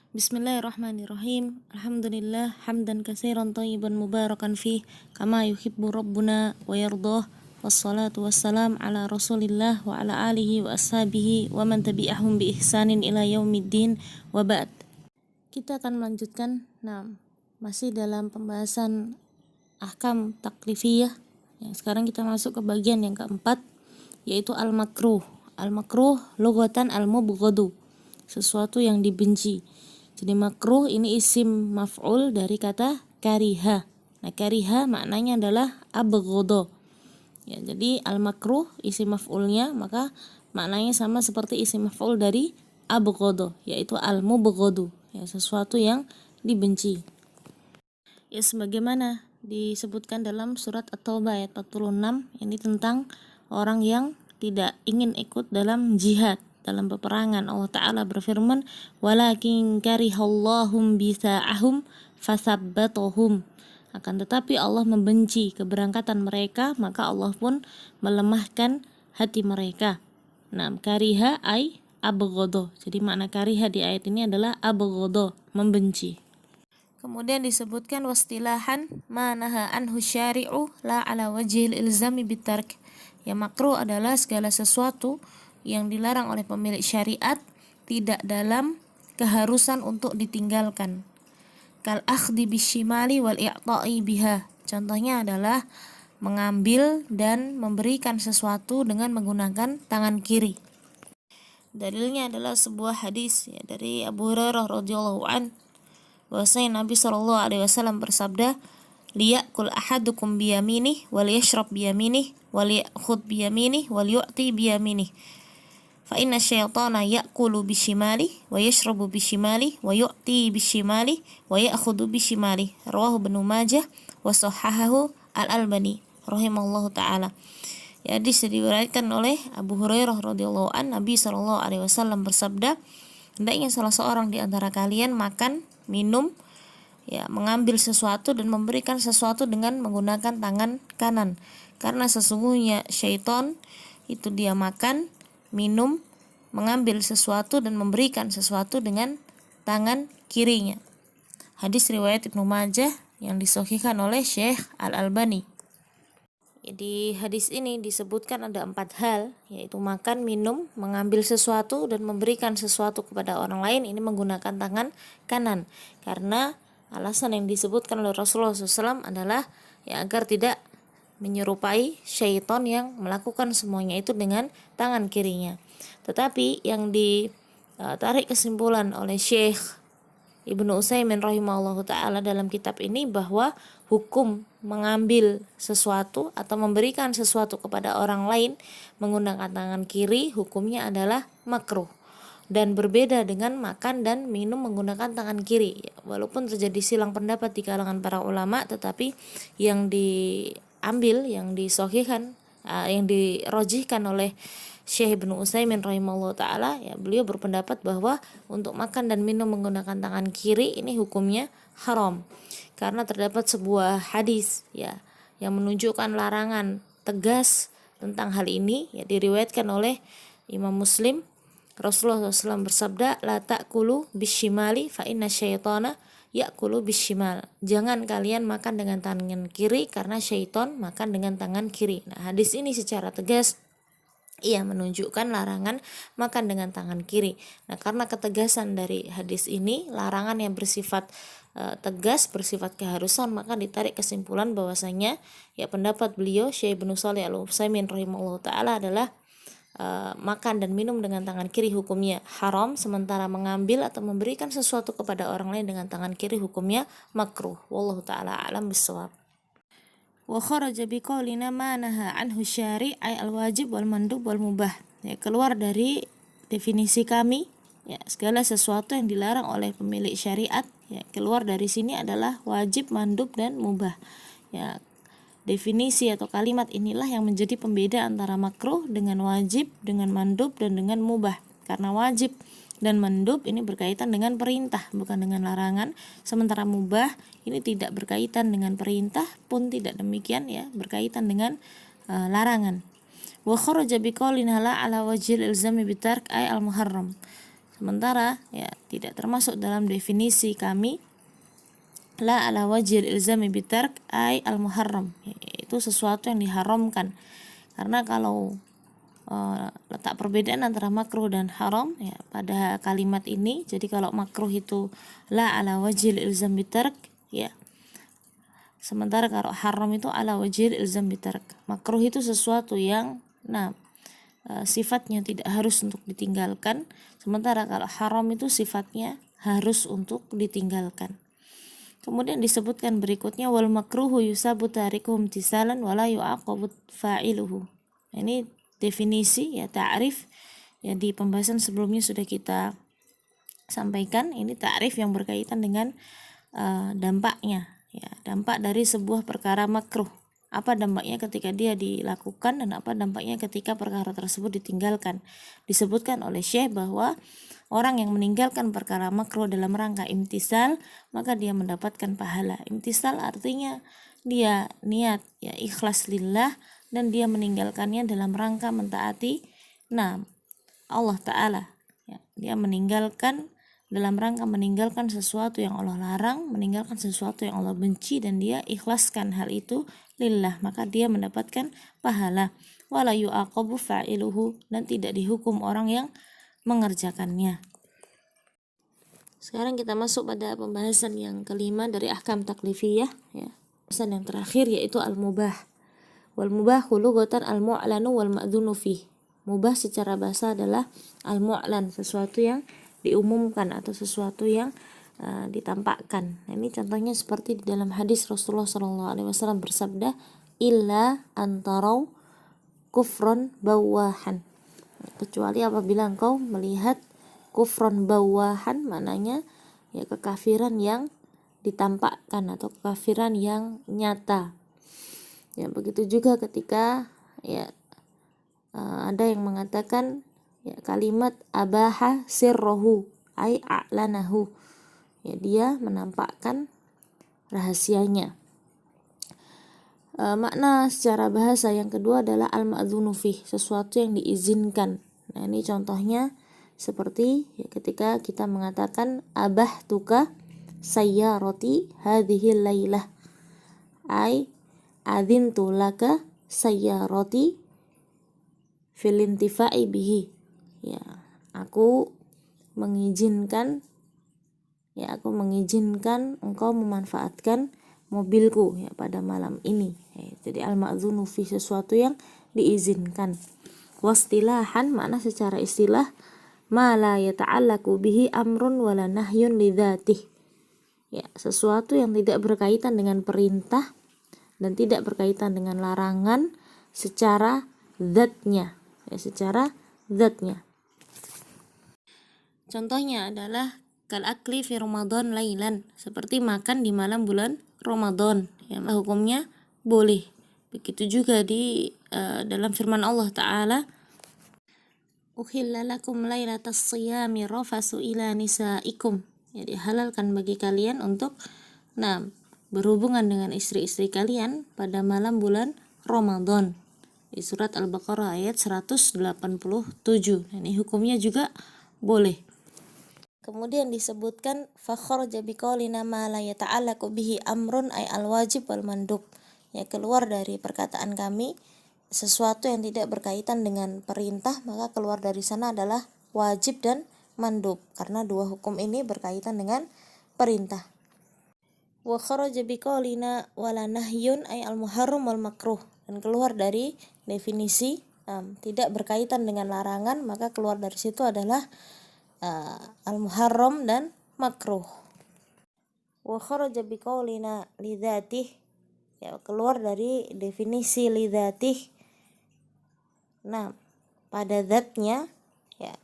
Bismillahirrahmanirrahim. Alhamdulillah hamdan katsiran thayyiban mubarakan fih kama yuhibbu rabbuna wa yardah. Wassalatu wassalam ala Rasulillah wa ala alihi wa ashabihi wa man tabi'ahum bi ihsanin ila yaumiddin wa ba'd. Kita akan melanjutkan masih dalam pembahasan ahkam taklifiyah. Sekarang kita masuk ke bagian yang keempat, yaitu al-makruh. Al-makruh lughatan al-mubghadu, sesuatu yang dibenci. Jadi makruh ini isim maf'ul dari kata kariha. Nah, kariha maknanya adalah abghadha. Ya, jadi al-makruh isim maf'ulnya, maka maknanya sama seperti isim maf'ul dari abghadha, yaitu al-mubghadu, ya, sesuatu yang dibenci. Ya, sebagaimana disebutkan dalam surat At-Taubah ayat 46, ini tentang orang yang tidak ingin ikut dalam jihad, dalam peperangan. Allah Ta'ala berfirman, walakin karihallahum bisa'ahum fasabbatahum. Akan tetapi Allah membenci keberangkatan mereka, maka Allah pun melemahkan hati mereka. Nah, kariha ay abghadha. Jadi makna kariha di ayat ini adalah abghadha, membenci. Kemudian disebutkan wastilahan ma naha anhu syari'u la ala wajhil ilzami bitark. Ya, makruh adalah segala sesuatu yang dilarang oleh pemilik syariat tidak dalam keharusan untuk ditinggalkan. Kal akhdi bisyimali wal i'ta'i biha. Contohnya adalah mengambil dan memberikan sesuatu dengan menggunakan tangan kiri. Dalilnya adalah sebuah hadis dari Abu Hurairah radhiyallahu an, bahwasanya Nabi SAW bersabda, liyakul ahadukum biyaminih wal yashrab biyaminih wal ya'khud biyaminih wal yu'ti biyaminih. Fa inna syaitana ya'kulu bishimali wa yashrabu bishimali wa yu'ti bishimali wa ya'khudhu bishimali. Rawahu Ibnu Majah wa sahahahu Al-Albani rahimallahu taala. Jadi diriwayatkan oleh Abu Hurairah radhiyallahu an, Nabi SAW bersabda, hendaknya salah seorang di antara kalian makan, minum, ya, mengambil sesuatu dan memberikan sesuatu dengan menggunakan tangan kanan, karena sesungguhnya syaitan itu dia makan, minum, mengambil sesuatu dan memberikan sesuatu dengan tangan kirinya. Hadis riwayat Ibnu Majah yang disahihkan oleh Syekh Al-Albani. Di hadis ini disebutkan ada 4 hal, yaitu makan, minum, mengambil sesuatu, dan memberikan sesuatu kepada orang lain. Ini menggunakan tangan kanan, karena alasan yang disebutkan oleh Rasulullah SAW adalah agar tidak menyerupai syaitan yang melakukan semuanya itu dengan tangan kirinya. Tetapi yang ditarik kesimpulan oleh Syekh Ibnu Utsaimin rahimahullahu ta'ala dalam kitab ini, bahwa hukum mengambil sesuatu atau memberikan sesuatu kepada orang lain menggunakan tangan kiri hukumnya adalah makruh, dan berbeda dengan makan dan minum menggunakan tangan kiri. Walaupun terjadi silang pendapat di kalangan para ulama, tetapi yang diambil, yang disahihkan, yang dirojihkan oleh Syekh Ibnu Utsaimin rahimahullah ta'ala, beliau berpendapat bahwa untuk makan dan minum menggunakan tangan kiri ini hukumnya haram, karena terdapat sebuah hadis yang menunjukkan larangan tegas tentang hal ini, diriwayatkan oleh Imam Muslim. Rasulullah SAW bersabda, la ta'kulu bisyimali fa inna syaitana ya'kulu bisyimal. Jangan kalian makan dengan tangan kiri, karena syaitan makan dengan tangan kiri. Nah, hadis ini secara tegas ia menunjukkan larangan makan dengan tangan kiri. Nah, karena ketegasan dari hadis ini, larangan yang bersifat tegas, bersifat keharusan, maka ditarik kesimpulan bahwasanya pendapat beliau Syekh Ibnu Shalih Al-Utsaimin rahimahullah ta'ala adalah makan dan minum dengan tangan kiri hukumnya haram, sementara mengambil atau memberikan sesuatu kepada orang lain dengan tangan kiri hukumnya makruh. Wallahu ta'ala a'lam bissawab. Wa kharaja biqaulina ma naha anhu syari' ay al-wajib wal mandub wal mubah. Keluar dari definisi kami, segala sesuatu yang dilarang oleh pemilik syariat, keluar dari sini adalah wajib, mandub, dan mubah. Definisi atau kalimat inilah yang menjadi pembeda antara makruh dengan wajib, dengan mandub, dan dengan mubah. Karena wajib dan mandub ini berkaitan dengan perintah, bukan dengan larangan. Sementara mubah ini tidak berkaitan dengan perintah, pun tidak demikian berkaitan dengan larangan. Wa kharaja biqaulina la ala wajhil ilzami bitark ay al muharram. Sementara ya tidak termasuk dalam definisi kami la ala wajhil ilzami bitark ay al muharram, itu sesuatu yang diharamkan. Karena kalau letak perbedaan antara makruh dan haram ya pada kalimat ini, jadi kalau makruh itu la ala wajhil ilzam bitark ya, sementara kalau haram itu ala wajhil ilzam bitark. Makruh itu sesuatu yang sifatnya tidak harus untuk ditinggalkan, sementara kalau haram itu sifatnya harus untuk ditinggalkan. Kemudian disebutkan berikutnya wal makruhu yusabu tarikuhu imtisalan wala yu'aqabu fa'iluhu. Ini definisi ya, ta'rif ya, di pembahasan sebelumnya sudah kita sampaikan. Ini ta'rif yang berkaitan dengan dampaknya ya, dampak dari sebuah perkara makruh. Apa dampaknya ketika dia dilakukan dan apa dampaknya ketika perkara tersebut ditinggalkan. Disebutkan oleh Syekh bahwa orang yang meninggalkan perkara makruh dalam rangka imtisal, maka dia mendapatkan pahala. Imtisal artinya dia niat ya, ikhlas lillah, dan dia meninggalkannya dalam rangka mentaati Allah Ta'ala ya. Dia meninggalkan dalam rangka meninggalkan sesuatu yang Allah larang, meninggalkan sesuatu yang Allah benci, dan dia ikhlaskan hal itu lillah, maka dia mendapatkan pahala. Wala yu'aqabu fa'iluhu, dan tidak dihukum orang yang mengerjakannya. Sekarang kita masuk pada pembahasan yang kelima dari ahkam taklifiyah ya. Pembahasan yang terakhir yaitu al-mubah. Wal mubahu lughatan al-mu'lanu wal ma'dzunu fih. Mubah secara bahasa adalah al-mu'lan, sesuatu yang diumumkan atau sesuatu yang ditampakkan. Nah, ini contohnya seperti di dalam hadis Rasulullah SAW bersabda, illa antarau kufron bawahan. Kecuali apabila engkau melihat kufron bawahan, maknanya ya kekafiran yang ditampakkan atau kekafiran yang nyata. Ya, begitu juga ketika ya ada yang mengatakan ya kalimat abaha sirrohu ay a'lanahu, ya dia menampakkan rahasianya. Makna secara bahasa yang kedua adalah al-ma'dzunu fih, sesuatu yang diizinkan. Nah, ini contohnya seperti ya, ketika kita mengatakan abahtuka sayyarati hadhihi lailah ay adzintu laka sayyarati fil intifa'i bihi. Ya, aku mengizinkan engkau memanfaatkan mobilku ya pada malam ini. Jadi al-ma'dzunu fi, sesuatu yang diizinkan. Wastilahan, makna secara istilah ma la yata'allaqu bihi amrun wala nahyun lidzatih. Ya, sesuatu yang tidak berkaitan dengan perintah dan tidak berkaitan dengan larangan secara zatnya ya, secara zatnya. Contohnya adalah kal akli fi Ramadan lailan, seperti makan di malam bulan Ramadan ya, hukumnya boleh. Begitu juga di dalam firman Allah Ta'ala, uhilla lakum lailatas siyami rafasu ila nisaikum, ya, dihalalkan bagi kalian untuk berhubungan dengan istri-istri kalian pada malam bulan Ramadan, di surat Al-Baqarah ayat 187. Ini hukumnya juga boleh. Kemudian disebutkan fakharaja biqaulina ma la yata'allaqu bihi amrun ay al-wajib wal mandub, ya, keluar dari perkataan kami sesuatu yang tidak berkaitan dengan perintah, maka keluar dari sana adalah wajib dan mandub, karena dua hukum ini berkaitan dengan perintah. Wa kharaja biqaulina wala nahyun ay al-muharram wal makruh, dan keluar dari definisi tidak berkaitan dengan larangan, maka keluar dari situ adalah al-muharram dan makruh. Wa kharaja biqaulina lidzatih, ya, keluar dari definisi lidzatih, pada zatnya ya.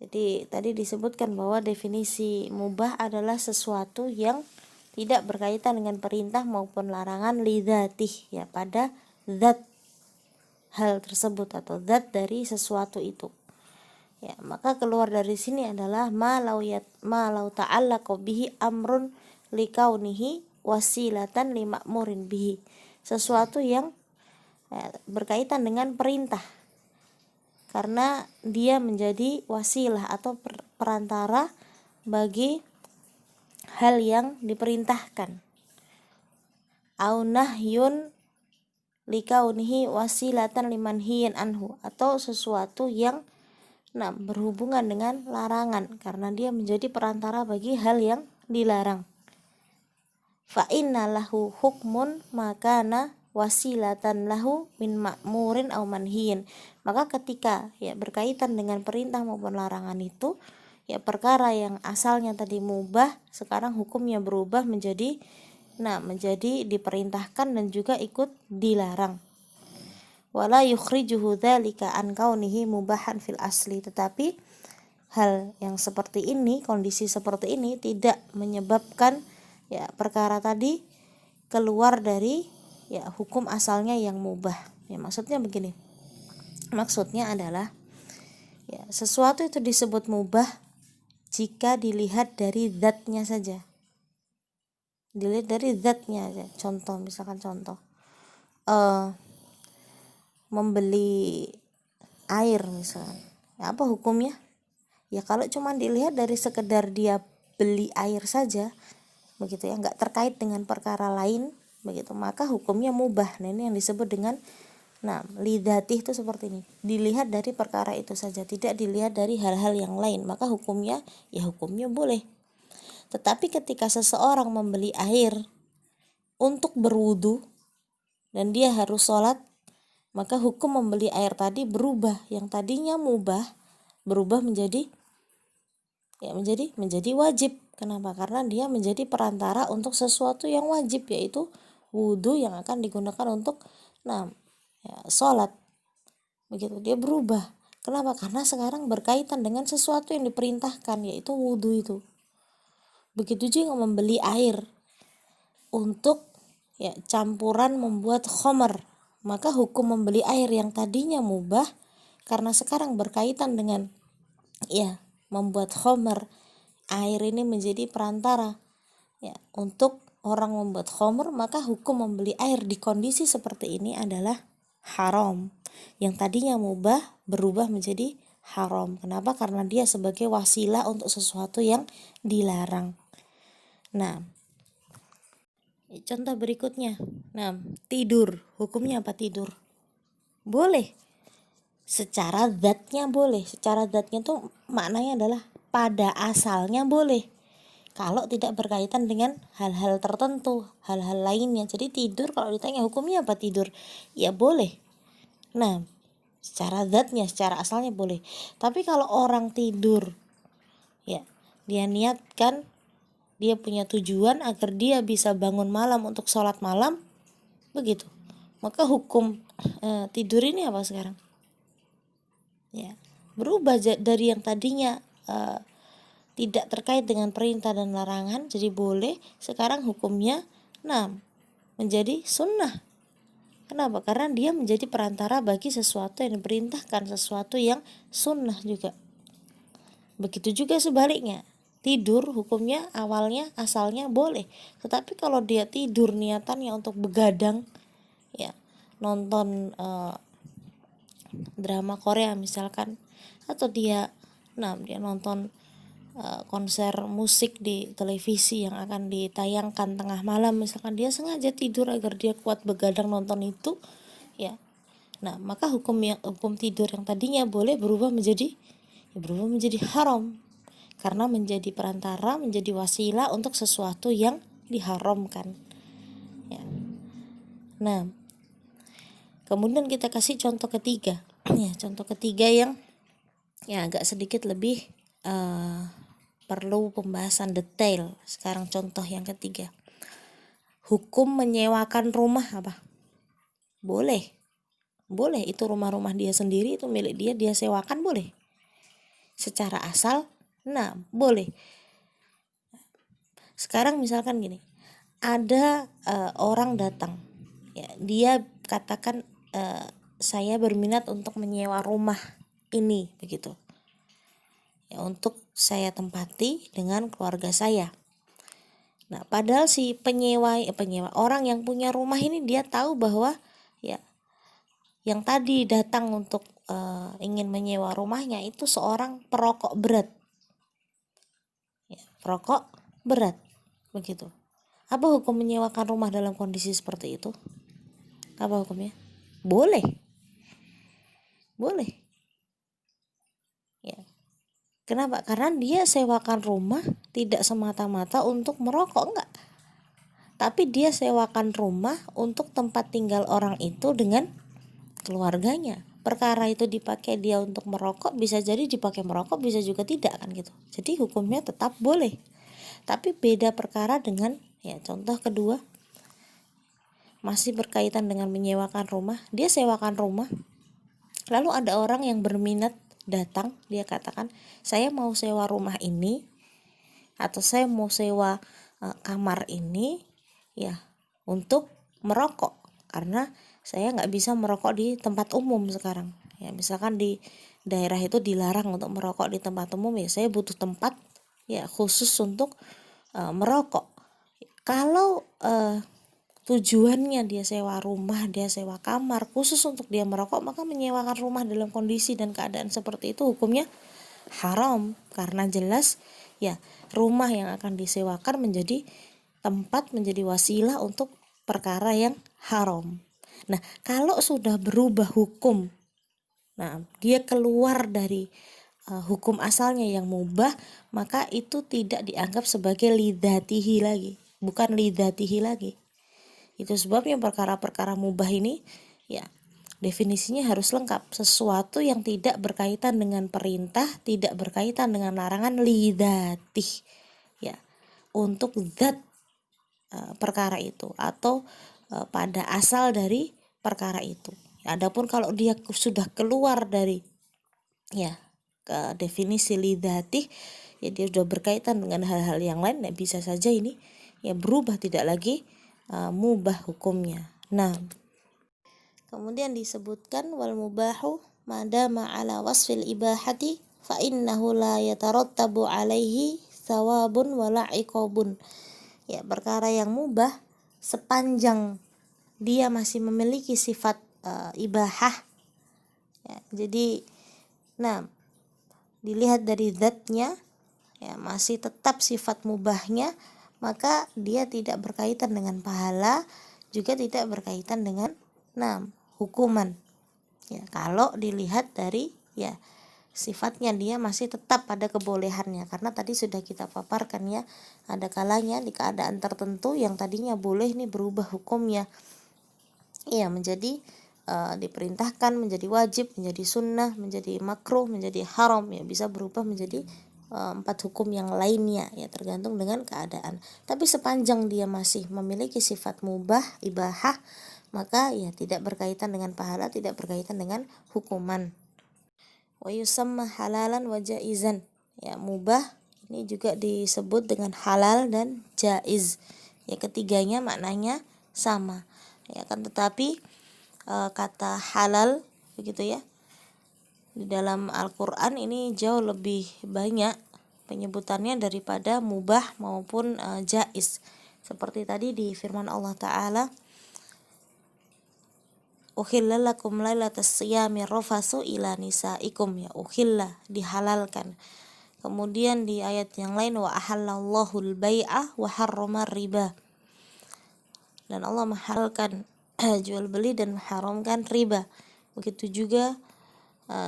Jadi tadi disebutkan bahwa definisi mubah adalah sesuatu yang tidak berkaitan dengan perintah maupun larangan lidzatih, ya, pada zat hal tersebut atau zat dari sesuatu itu. Ya, maka keluar dari sini adalah ma lau ta'allaqa bihi amrun likaunihi wasilatan li ma'murin bihi, sesuatu yang berkaitan dengan perintah karena dia menjadi wasilah atau perantara bagi hal yang diperintahkan. Au nahyun likaunihi wasilatan limanhiyin anhu, atau sesuatu yang berhubungan dengan larangan karena dia menjadi perantara bagi hal yang dilarang. Fa inna lahu hukmun makana wasilatan lahu min ma'murin aw manhiyin. Maka ketika berkaitan dengan perintah maupun larangan itu, perkara yang asalnya tadi mubah sekarang hukumnya berubah menjadi diperintahkan dan juga ikut dilarang. Wala yukhrijuhu dzalika an kaunihi mubahan fil asli. Tetapi hal yang seperti ini, kondisi seperti ini tidak menyebabkan perkara tadi keluar dari hukum asalnya yang mubah. Maksudnya begini. Maksudnya adalah sesuatu itu disebut mubah jika dilihat dari zatnya saja. Dilihat dari zatnya aja. Contoh, misalkan membeli air misalkan. Apa hukumnya? Kalau cuma dilihat dari sekedar dia beli air saja, begitu nggak terkait dengan perkara lain, begitu, maka hukumnya mubah. Ini yang disebut dengan lidatih itu seperti ini. Dilihat dari perkara itu saja, tidak dilihat dari hal-hal yang lain, maka hukumnya boleh. Tetapi ketika seseorang membeli air untuk berwudu dan dia harus sholat, maka hukum membeli air tadi berubah. Yang tadinya mubah berubah menjadi wajib. Kenapa? Karena dia menjadi perantara untuk sesuatu yang wajib, yaitu wudu yang akan digunakan untuk sholat. Begitu, dia berubah. Kenapa? Karena sekarang berkaitan dengan sesuatu yang diperintahkan, yaitu wudu itu. Begitu juga membeli air untuk campuran membuat khamar, maka hukum membeli air yang tadinya mubah karena sekarang berkaitan dengan membuat khamar, air ini menjadi perantara untuk orang membuat khamar, maka hukum membeli air di kondisi seperti ini adalah haram. Yang tadinya mubah berubah menjadi haram. Kenapa? Karena dia sebagai wasilah untuk sesuatu yang dilarang. Contoh berikutnya. Tidur. Hukumnya apa tidur? Boleh. Secara zatnya boleh. Secara zatnya itu maknanya adalah pada asalnya boleh. Kalau tidak berkaitan dengan hal-hal tertentu, hal-hal lainnya. Jadi tidur, kalau ditanya hukumnya apa tidur? Ya boleh. Secara zatnya, secara asalnya boleh. Tapi kalau orang tidur, dia niatkan, dia punya tujuan agar dia bisa bangun malam untuk sholat malam, begitu, maka hukum tidur ini apa sekarang? Berubah dari yang tadinya tidak terkait dengan perintah dan larangan jadi boleh, sekarang hukumnya menjadi sunnah. Kenapa? Karena dia menjadi perantara bagi sesuatu yang diperintahkan, sesuatu yang sunnah juga. Begitu juga sebaliknya. Tidur hukumnya awalnya asalnya boleh, tetapi kalau dia tidur niatannya untuk begadang, nonton drama Korea misalkan, atau dia nonton konser musik di televisi yang akan ditayangkan tengah malam misalkan, dia sengaja tidur agar dia kuat begadang nonton itu, maka hukum tidur yang tadinya boleh berubah menjadi haram. Karena menjadi perantara, menjadi wasilah untuk sesuatu yang diharamkan. Kemudian kita kasih contoh ketiga. Contoh ketiga yang agak sedikit lebih perlu pembahasan detail. Sekarang contoh yang ketiga. Hukum menyewakan rumah apa? Boleh. Boleh, itu rumah-rumah dia sendiri, itu milik dia, dia sewakan boleh. Secara asal boleh. Sekarang misalkan gini, ada orang datang, dia katakan saya berminat untuk menyewa rumah ini, begitu, untuk saya tempati dengan keluarga saya. Padahal si penyewa orang yang punya rumah ini dia tahu bahwa yang tadi datang untuk ingin menyewa rumahnya itu seorang perokok berat, ya, perokok berat, begitu. Apa hukum menyewakan rumah dalam kondisi seperti itu? Apa hukumnya? Boleh, boleh. Ya. Kenapa? Karena dia sewakan rumah tidak semata-mata untuk merokok, enggak. Tapi dia sewakan rumah untuk tempat tinggal orang itu dengan keluarganya. Perkara itu dipakai dia untuk merokok, bisa jadi dipakai merokok, bisa juga tidak, kan gitu. Jadi hukumnya tetap boleh. Tapi beda perkara dengan, ya, contoh kedua, masih berkaitan dengan menyewakan rumah. Dia sewakan rumah, lalu ada orang yang berminat datang, dia katakan, saya mau sewa rumah ini, atau saya mau sewa kamar ini, ya, untuk merokok, karena saya nggak bisa merokok di tempat umum sekarang. Ya, misalkan di daerah itu dilarang untuk merokok di tempat umum, ya saya butuh tempat, ya, khusus untuk merokok. Kalau tujuannya dia sewa rumah, dia sewa kamar khusus untuk dia merokok, maka menyewakan rumah dalam kondisi dan keadaan seperti itu hukumnya haram, karena jelas, ya, rumah yang akan disewakan menjadi tempat, menjadi wasilah untuk perkara yang haram. Nah, kalau sudah berubah hukum, nah dia keluar dari hukum asalnya yang mubah, maka itu tidak dianggap sebagai lidzatihi lagi, bukan lidzatihi lagi. Itu sebabnya perkara-perkara mubah ini, ya, definisinya harus lengkap. Sesuatu yang tidak berkaitan dengan perintah, tidak berkaitan dengan larangan, lidzatih, ya, untuk zat perkara itu, atau pada asal dari perkara itu. Adapun kalau dia sudah keluar dari, ya, ke definisi lidzatih, ya, dia sudah berkaitan dengan hal-hal yang lain, ya, bisa saja ini, ya, berubah, tidak lagi mubah hukumnya. Nah, kemudian disebutkan wal mubahu madama ala wasfil ibahati fa innahu la yatarattabu alaihi thawabun wala iqabun. Ya, perkara yang mubah sepanjang dia masih memiliki sifat ibahah, ya, jadi, nah, dilihat dari zatnya, ya, masih tetap sifat mubahnya, maka dia tidak berkaitan dengan pahala, juga tidak berkaitan dengan, nah, hukuman. Ya, kalau dilihat dari, ya, sifatnya dia masih tetap pada kebolehannya, karena tadi sudah kita paparkan, ya, ada kalanya di keadaan tertentu yang tadinya boleh nih berubah hukumnya, ya, menjadi diperintahkan, menjadi wajib, menjadi sunnah, menjadi makruh, menjadi haram, ya, bisa berubah menjadi 4 hukum yang lainnya, ya, tergantung dengan keadaan. Tapi sepanjang dia masih memiliki sifat mubah, ibahah, maka, ya, tidak berkaitan dengan pahala, tidak berkaitan dengan hukuman. Wa yusamma halalan wa jaizan, ya, mubah ini juga disebut dengan halal dan jaiz, ya, ketiganya maknanya sama, ya, kan, tetapi kata halal, begitu, ya, di dalam Al-Quran ini jauh lebih banyak penyebutannya daripada mubah maupun jaiz. Seperti tadi di firman Allah Ta'ala, uhilla lakum lailatas siyami rafasu ila nisaikum, ya, uhilla, dihalalkan. Kemudian di ayat yang lain, wa ahallallahu al-bai'a wa harrama riba, dan Allah menghalalkan jual beli dan mengharamkan riba. Begitu juga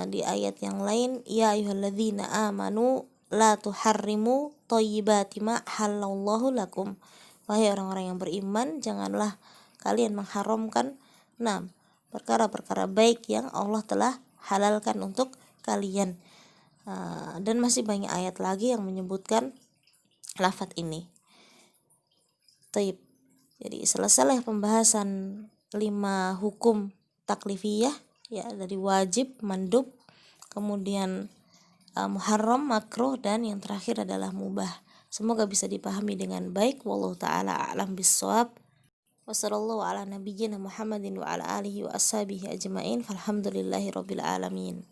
di ayat yang lain, ya ayyuhalladzina amanu la tuharrimu thayyibati ma halallahu lakum, wahai orang-orang yang beriman, janganlah kalian mengharamkan, nah, perkara-perkara baik yang Allah telah halalkan untuk kalian. Dan masih banyak ayat lagi yang menyebutkan lafaz ini. Taib. Jadi selesai pembahasan 5 hukum taklifiyah, ya, dari wajib, mandub, kemudian muharram, makruh, dan yang terakhir adalah mubah. Semoga bisa dipahami dengan baik. Wallahu ta'ala a'lam bissawab. Wassallallahu ala nabiyyina Muhammadin wa ala alihi wa ashabihi ajma'in. Falhamdulillahi rabbil alamin.